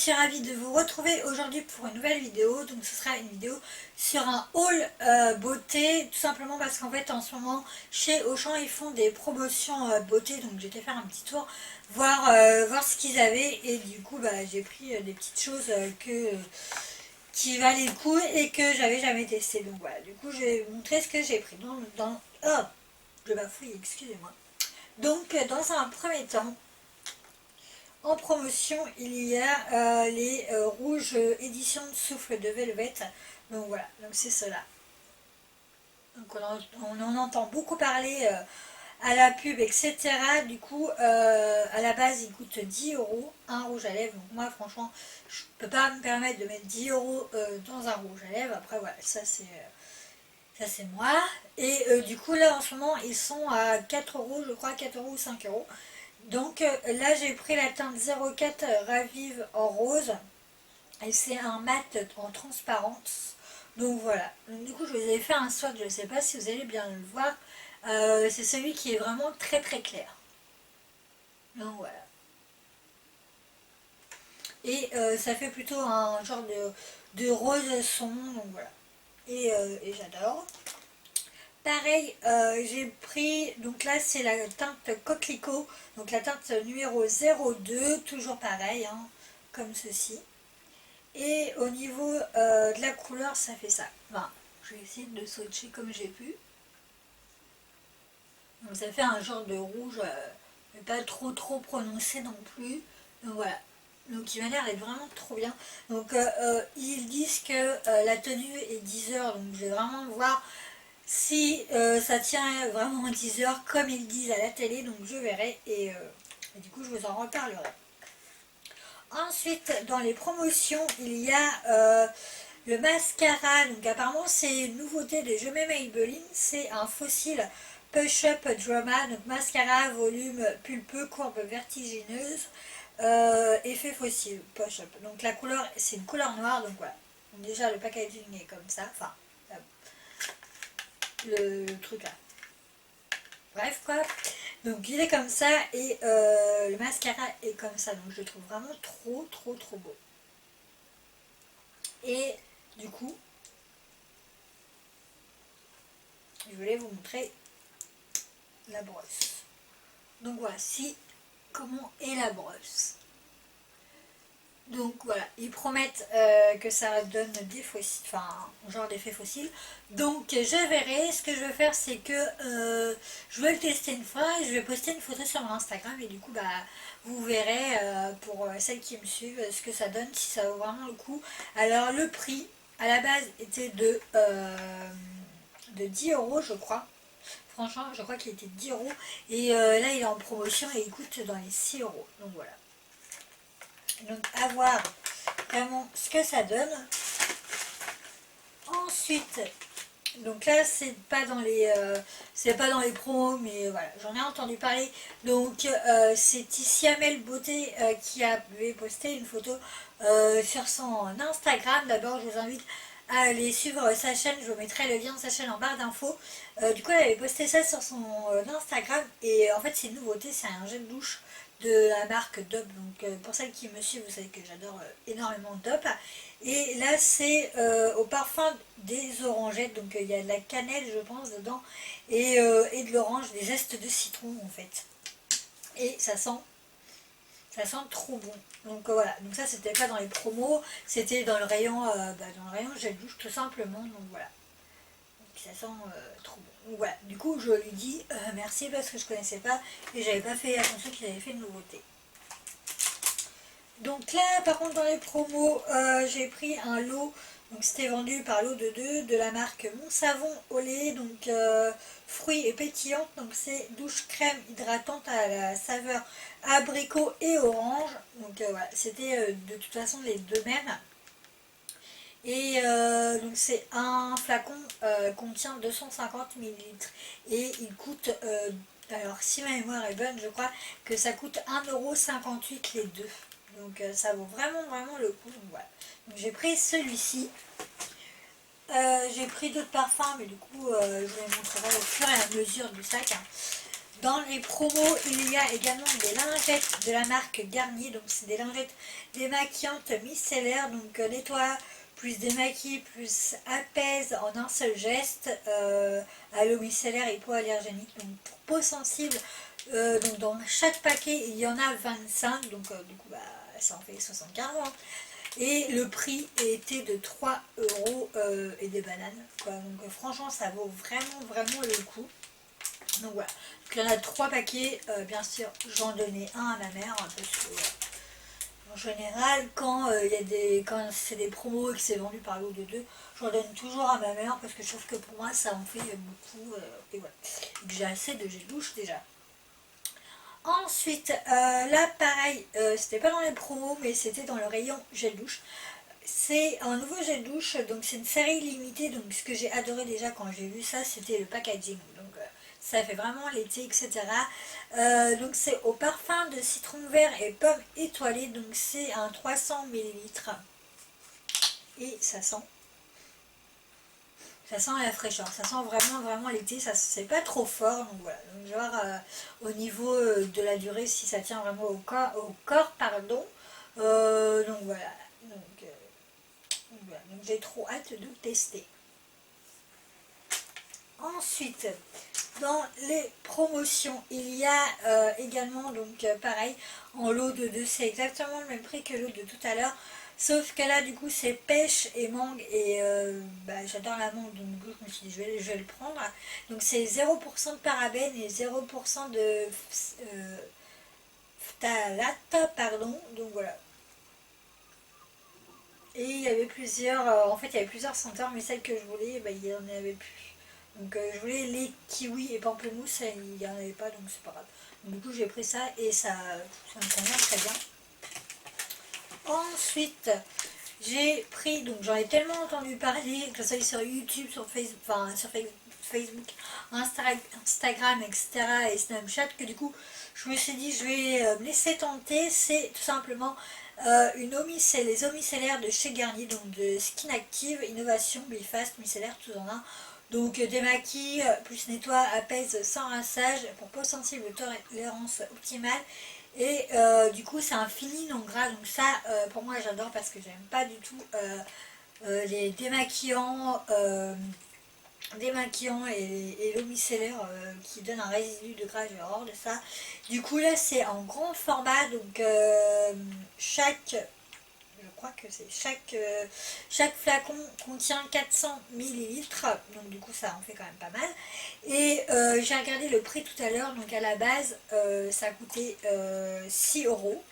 suis ravie de vous retrouver aujourd'hui pour une nouvelle vidéo. Donc ce sera une vidéo sur un haul beauté, tout simplement parce qu'en fait en ce moment chez Auchan ils font des promotions beauté. Donc j'étais faire un petit tour, voir ce qu'ils avaient, et du coup j'ai pris des petites choses qui valaient le coup et que j'avais jamais testé. Donc voilà, du coup je vais vous montrer ce que j'ai pris oh, je bafouille, excusez-moi. Donc dans un premier temps, en promotion, il y a les rouges édition de souffle de Velvet. Donc voilà, donc c'est cela. Donc on en entend beaucoup parler à la pub, etc. Du coup, à la base, il coûte 10 euros, un rouge à lèvres. Donc moi, franchement, je peux pas me permettre de mettre 10 euros dans un rouge à lèvres. Après, voilà, ça c'est moi. Et du coup, là, en ce moment, ils sont à 4 euros, je crois, 4 euros ou 5 euros. Donc là j'ai pris la teinte 04 Ravive en rose, et c'est un mat en transparence. Donc voilà, donc, du coup je vous ai fait un swatch, je ne sais pas si vous allez bien le voir. C'est celui qui est vraiment très très clair. Donc voilà. Et ça fait plutôt un genre de rose son, donc voilà. Et j'adore. Pareil, j'ai pris, donc là c'est la teinte coquelicot, donc la teinte numéro 02, toujours pareil, hein, comme ceci. Et au niveau de la couleur, ça fait ça. Enfin, je vais essayer de swatcher comme j'ai pu. Donc ça fait un genre de rouge, mais pas trop prononcé non plus. Donc voilà. Donc il m'a l'air d'être vraiment trop bien. Donc ils disent que la tenue est 10 heures, donc je vais vraiment voir si ça tient vraiment 10 heures comme ils disent à la télé. Donc je verrai, et du coup je vous en reparlerai. Ensuite, dans les promotions, il y a le mascara. Donc apparemment c'est une nouveauté de Je mets Maybelline. C'est un fossile Push-Up Drama. Donc mascara, volume pulpeux, courbe vertigineuse, effet fossile, Push-Up. Donc la couleur, c'est une couleur noire. Donc voilà. Donc, déjà le packaging est comme ça. Enfin, le truc là. Bref quoi. Donc il est comme ça, et le mascara est comme ça. Donc je le trouve vraiment trop beau. Et du coup, je voulais vous montrer la brosse. Donc voici comment est la brosse. Donc voilà, ils promettent que ça donne des fossiles, enfin genre d'effet fossile. Donc je verrai. Ce que je vais faire, c'est que je vais le tester une fois et je vais poster une photo sur mon Instagram, et du coup vous verrez pour celles qui me suivent ce que ça donne, si ça vaut vraiment le coup. Alors le prix à la base était de 10 euros je crois. Franchement je crois qu'il était de 10 euros, et là il est en promotion et il coûte dans les 6 euros. Donc voilà. Donc à voir vraiment ce que ça donne. Ensuite, donc là c'est pas dans les promos, mais voilà, j'en ai entendu parler. Donc c'est Tissiamel Beauté qui avait posté une photo sur son Instagram. D'abord je vous invite à aller suivre sa chaîne, je vous mettrai le lien de sa chaîne en barre d'infos. Du coup elle avait posté ça sur son Instagram, et en fait c'est une nouveauté, c'est un gel douche de la marque Dop. Donc pour celles qui me suivent, vous savez que j'adore énormément Dop. Et là c'est au parfum des orangettes. Donc il y a de la cannelle je pense dedans, et de l'orange, des zestes de citron en fait. Et ça sent trop bon. Donc voilà, donc ça c'était pas dans les promos, c'était dans le rayon gel douche tout simplement. Donc voilà, donc ça sent trop bon. Donc voilà, du coup je lui dis merci, parce que je connaissais pas et j'avais pas fait attention qu'il avait fait une nouveauté. Donc là par contre dans les promos, j'ai pris un lot. Donc c'était vendu par lot de 2 de la marque Mon Savon au lait, donc fruits et pétillante. Donc c'est douche crème hydratante à la saveur abricot et orange. Donc voilà, c'était de toute façon les deux mêmes. Et donc c'est un flacon contient 250 ml, et il coûte, alors si ma mémoire est bonne, je crois que ça coûte 1,58 € les deux. Donc ça vaut vraiment le coup. Donc voilà, donc j'ai pris celui-ci. J'ai pris d'autres parfums, mais du coup je vous les montrerai au fur et à mesure du sac, hein. Dans les promos, il y a également des lingettes de la marque Garnier. Donc c'est des lingettes démaquillantes micellaires. Donc nettoie, plus démaquille, plus apaise en un seul geste. À l'eau micellaire et hypoallergénique. Donc pour peau sensible, donc dans chaque paquet, il y en a 25. Donc du coup, bah, ça en fait 75 €. Et le prix était de 3 € et des bananes, quoi. Donc franchement, ça vaut vraiment le coup. Donc voilà. Donc, il y en a 3 paquets. Bien sûr, j'en donnais un à ma mère. Parce que, en général, quand c'est des promos et que c'est vendu par lot de 2, j'en donne toujours à ma mère parce que je trouve que pour moi, ça en fait beaucoup. Et voilà. Et que j'ai assez de gel douche déjà. Ensuite, là pareil, c'était pas dans les promos, mais c'était dans le rayon gel douche. C'est un nouveau gel douche, donc c'est une série limitée. Donc ce que j'ai adoré déjà quand j'ai vu ça, c'était le packaging. Donc ça fait vraiment l'été, etc. Donc c'est au parfum de citron vert et pomme étoilée. Donc c'est un 300 millilitres. Et ça sent la fraîcheur, ça sent vraiment l'été, ça c'est pas trop fort, donc voilà. Donc je vais voir au niveau de la durée si ça tient vraiment au corps, pardon. Donc voilà. Donc j'ai trop hâte de tester. Ensuite, dans les promotions, il y a également, donc pareil, en lot de 2, c'est exactement le même prix que l'eau de tout à l'heure. Sauf que là, du coup, c'est pêche et mangue. Et bah, j'adore la mangue, donc du coup, je me suis dit, je vais le prendre. Donc, c'est 0% de parabènes et 0% de phtalate, pardon. Donc, voilà. Et il y avait plusieurs, en fait, il y avait plusieurs senteurs, mais celle que je voulais, bah, il n'y en avait plus. Donc, je voulais les kiwis et pamplemousse, et il n'y en avait pas, donc c'est pas grave. Donc, du coup, j'ai pris ça et ça me convient très bien. Ensuite, j'ai pris, donc j'en ai tellement entendu parler, que ce soit sur YouTube, sur Facebook, enfin sur Facebook, Instagram, etc. et Snapchat, que du coup, je me suis dit, je vais me laisser tenter. C'est tout simplement les eaux micellaires de chez Garnier, donc de Skin Active, Innovation, Bifast, micellaire, tout en un. Donc démaquille, plus nettoie, apaise sans rinçage, pour peau sensible, tolérance optimale. Et du coup c'est un fini non gras, donc ça pour moi j'adore parce que j'aime pas du tout les démaquillants et l'eau micellaire qui donne un résidu de gras, j'ai horreur de ça. Du coup là c'est en grand format, donc je crois que c'est chaque flacon contient 400 millilitres, donc du coup ça en fait quand même pas mal. Et j'ai regardé le prix tout à l'heure, donc à la base ça coûtait 6 euros,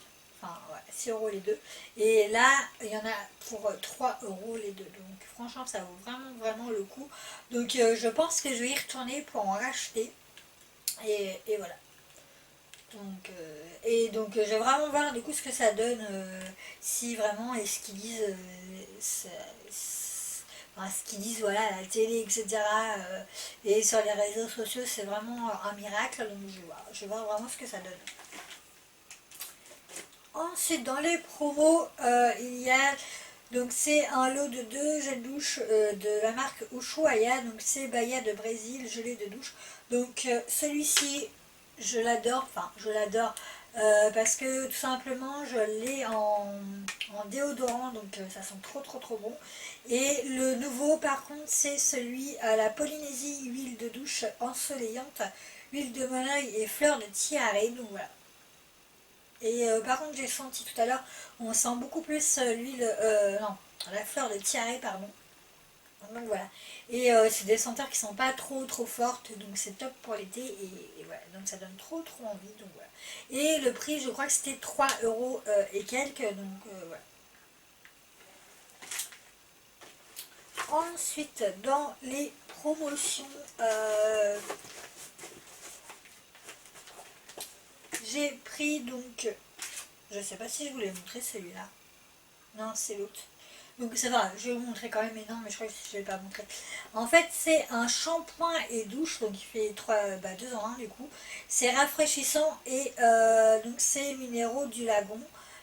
enfin ouais, 6 euros les deux. Et là il y en a pour 3 euros les deux, donc franchement ça vaut vraiment le coup. Donc je pense que je vais y retourner pour en racheter. Et voilà. Donc je vais vraiment voir du coup ce que ça donne, si vraiment, et ce qu'ils disent, enfin, ce qu'ils disent voilà, à la télé, etc. Et sur les réseaux sociaux, c'est vraiment un miracle, donc je vais voir vraiment ce que ça donne. Ensuite, dans les promos, il y a, donc c'est un lot de 2 gels douche de la marque Ushuaia, donc c'est Bahia de Brésil, gelée de douche. Donc celui-ci, je l'adore, parce que tout simplement je l'ai en déodorant, donc ça sent trop bon. Et le nouveau par contre c'est celui à la Polynésie, huile de douche ensoleillante, huile de monoeil et fleurs de tiare, donc voilà. Et par contre j'ai senti tout à l'heure, on sent beaucoup plus l'huile, non, la fleur de tiare, pardon. Donc voilà. Et c'est des senteurs qui sont pas trop fortes, donc c'est top pour l'été. Et voilà, donc ça donne trop envie. Donc voilà. Et le prix, je crois que c'était 3 euros et quelques. Donc voilà. Ensuite, dans les promotions, j'ai pris donc, je sais pas si je voulais montrer celui-là. Non, c'est l'autre. Donc ça va, je vais vous montrer quand même, mais non, mais je crois que je ne vais pas montrer. En fait, c'est un shampoing et douche, donc il fait 2 en 1 du coup. C'est rafraîchissant et donc c'est minéraux du lagon.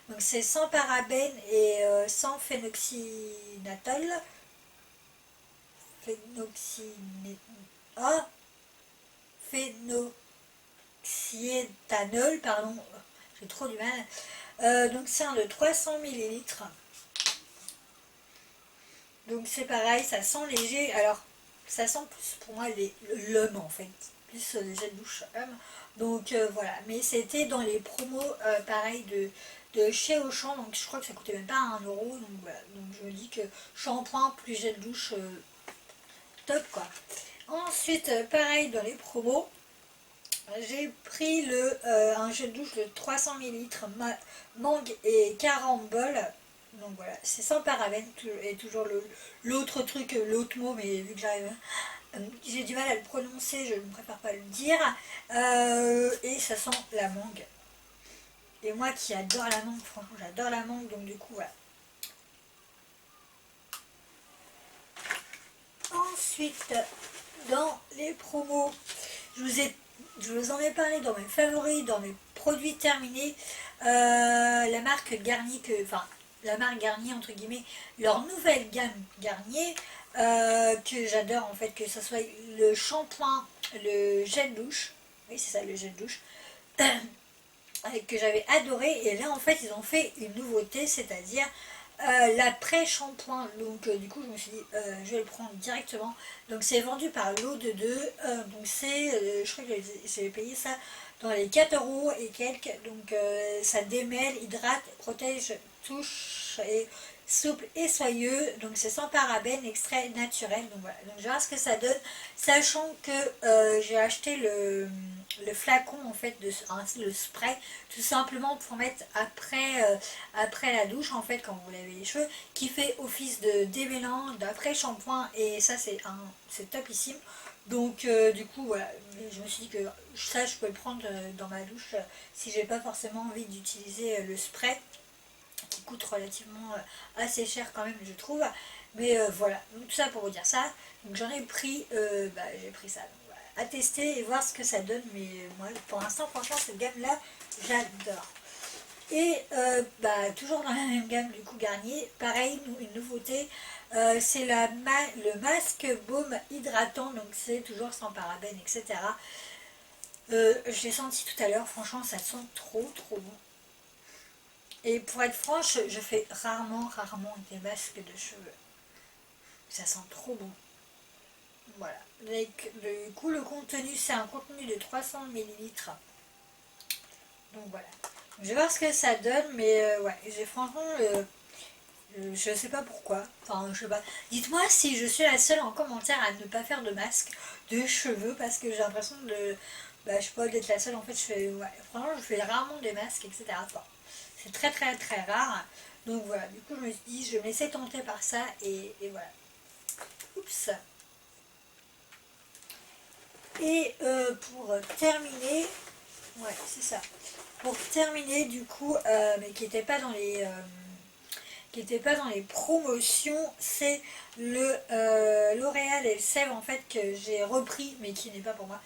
Donc c'est sans parabènes et sans phénoxynatol. Phénoxyné... Ah, phéno... d'oxyéthanol, pardon, j'ai trop du mal. Donc c'est un de 300 millilitres. Donc c'est pareil, ça sent léger. Alors ça sent plus pour moi l'homme en fait, plus les gels douche homme. Donc voilà, mais c'était dans les promos pareil de chez Auchan, donc je crois que ça coûtait même pas 1 euro. Donc voilà, donc je me dis que shampoing plus gel douche, top quoi. Ensuite, pareil dans les promos, j'ai pris un gel douche de 300 millilitres mangue et carambole. Donc voilà, c'est sans parabènes et toujours l'autre truc, l'autre mot, mais vu que j'ai du mal à le prononcer, je ne préfère pas le dire. Et ça sent la mangue. Et moi qui adore la mangue, franchement j'adore la mangue, donc du coup voilà. Ensuite, dans les promos, je vous en ai parlé dans mes favoris, dans mes produits terminés. La marque Garnier, enfin la marque Garnier entre guillemets, leur nouvelle gamme Garnier, que j'adore en fait, que ce soit le shampoing, le gel douche, oui c'est ça le gel douche, que j'avais adoré. Et là en fait ils ont fait une nouveauté, c'est-à-dire l'après-shampoing. Donc du coup je me suis dit je vais le prendre directement. Donc c'est vendu par l'eau de deux, donc c'est je crois que j'ai payé ça dans les 4 € et quelques. Donc ça démêle, hydrate, protège, touche et souple et soyeux. Donc c'est sans parabènes, extrait naturel. Donc voilà, donc je vais voir ce que ça donne, sachant que j'ai acheté le flacon en fait, le spray, tout simplement pour mettre après la douche en fait, quand vous lavez les cheveux, qui fait office de démêlant, d'après shampoing, et ça c'est topissime. Donc du coup voilà, je me suis dit que ça je peux le prendre dans ma douche si j'ai pas forcément envie d'utiliser le spray qui coûte relativement assez cher quand même je trouve. Mais voilà, donc tout ça pour vous dire ça. Donc j'en ai pris, j'ai pris ça. Donc, voilà, à tester et voir ce que ça donne. Mais moi pour l'instant franchement cette gamme là j'adore. Et toujours dans la même gamme du coup Garnier, pareil, une nouveauté, c'est le masque baume hydratant, donc c'est toujours sans parabènes, etc. Je l'ai senti tout à l'heure, franchement ça sent trop bon. Et pour être franche, je fais rarement des masques de cheveux. Ça sent trop bon. Voilà. Du coup le contenu, c'est un contenu de 300 millilitres. Donc voilà. Je vais voir ce que ça donne, mais ouais, j'ai franchement, je sais pas pourquoi. Enfin, je sais pas. Dites-moi si je suis la seule en commentaire à ne pas faire de masque de cheveux, parce que j'ai l'impression je sais pas, d'être la seule. En fait, franchement, je fais rarement des masques, etc. Enfin, c'est très rare. Donc voilà, du coup, je me suis dit, je vais me laisser tenter par ça, et voilà. Oups. Et pour terminer, ouais, c'est ça. Pour terminer, du coup, mais qui n'était pas dans les promotions, c'est le L'Oréal Elseve en fait que j'ai repris, mais qui n'est pas pour moi.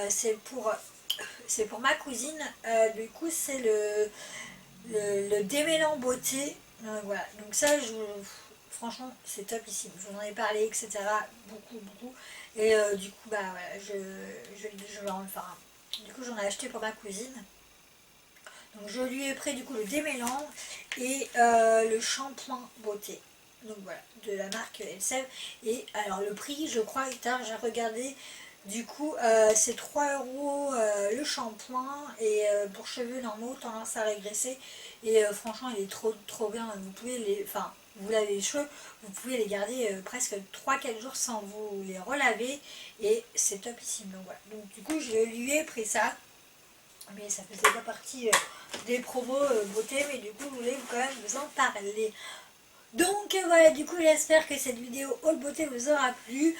C'est pour ma cousine. Du coup, c'est le démêlant beauté. Voilà. Donc ça, franchement, c'est top ici. Je vous en ai parlé, etc. Beaucoup. Et du coup, voilà, enfin, du coup, j'en ai acheté pour ma cousine. Donc je lui ai pris du coup le démêlant et le shampoing beauté. Donc voilà, de la marque Elseve. Et alors le prix, je crois, j'ai regardé, du coup c'est 3 € le shampoing, et pour cheveux normaux, tendance à régresser. Et franchement, il est trop bien. Vous pouvez vous lavez les cheveux, vous pouvez les garder presque 3-4 jours sans vous les relaver. Et c'est topissime. Donc voilà. Donc du coup, je lui ai pris ça. Mais ça faisait pas partie des promos beauté, mais du coup je voulais quand même vous en parler. Donc voilà, du coup j'espère que cette vidéo haul beauté vous aura plu.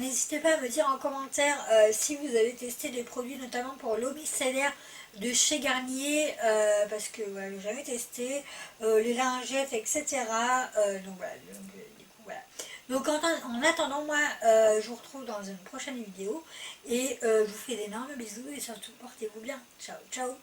N'hésitez pas à me dire en commentaire si vous avez testé des produits, notamment pour l'eau micellaire de chez Garnier, parce que voilà, j'ai jamais testé, les lingettes, etc. Donc voilà, du coup voilà. Donc en attendant, moi je vous retrouve dans une prochaine vidéo, et je vous fais d'énormes bisous, et surtout portez-vous bien. Ciao ciao.